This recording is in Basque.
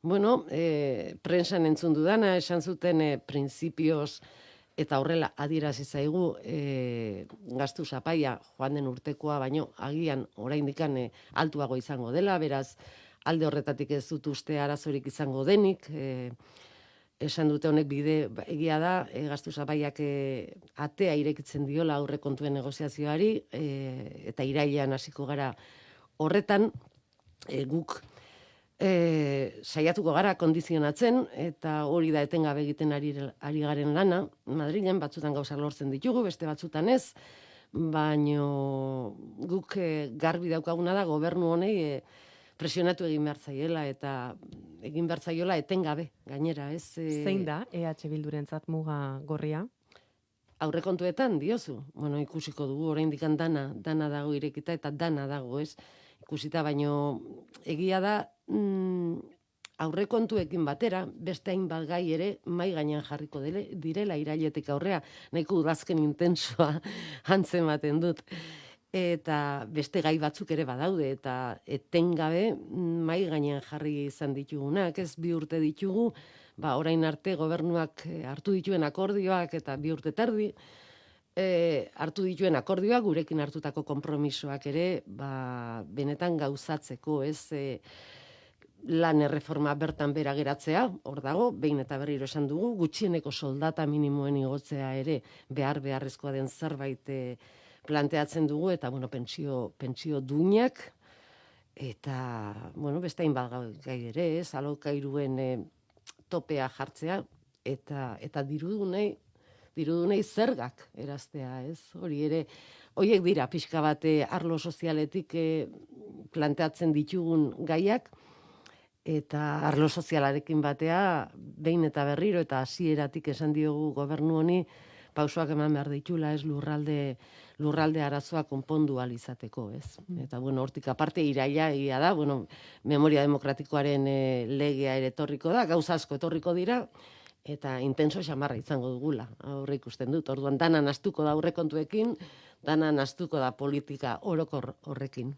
Bueno, prensan entzun dudana, esan zuten printzipioz eta horrela adierazi zaigu gastu zapaia joan den urtekoa, baino agian oraindikan altuago izango dela, beraz alde horretatik ez dut uste arazorik izango denik, esan dute honek bide, egia da, gastu zapaiak atea irekitzen diola aurrekontuen negoziazioari, eta irailean hasiko gara horretan, guk saiatuko gara kondizionatzen, eta hori da etengabe egiten ari garen lana. Madrilen batzutan gauza lortzen ditugu, beste batzutan ez, baino guk garbi daukaguna da gobernu honei presionatu egin behar zaiela, eta egin behar zaiola etengabe, gainera, ez? Zein da EH Bildurentzat muga gorria? Aurrekontuetan, diozu. Bueno, ikusiko dugu, oraindik dana dago irekita, eta dana dago, ez? Ikusita, baino egia da, aurrekontuekin batera, beste hainbat gai ere mai gainean jarriko direla irailetik aurrea, nahiko udazken intensoa antzematen dut. Eta beste gai batzuk ere badaude, eta etengabe mai gainean jarri izan ditugunak, ez 2 urte ditugu, orain arte gobernuak hartu dituen akordioak eta 2 urte terdi, hartu dituen akordioak, gurekin hartutako konpromisoak ere, benetan gauzatzeko, ez, lan erreforma bertan bera geratzea, hor dago, behin eta berriro esan dugu, gutxieneko soldata minimoen igotzea ere beharrezkoa den zerbait planteatzen dugu, eta bueno, pentsio duinak, eta bueno, beste hainbat gai ere, ez, alokairuen topea jartzea, eta dirudunei zergak eraztea, ez? Hori ere, horiek dira pixka bat arlo sozialetik planteatzen ditugun gaiak, eta arlo sozialarekin batea, behin eta berriro, eta hasieratik esan diogu gobernu honi, pausoak eman behar ditula, ez, lurralde arazoa konpondu ahal izateko, ez? Eta bueno, hortik aparte iraila egia da, bueno, memoria demokratikoaren legea ere etorriko da, gauza asko etorriko dira, eta intenso xamarra izango dugula, aurre ikusten dut. Orduan dana nahastuko da aurrekontuekin, dana nahastuko da politika orokor horrekin.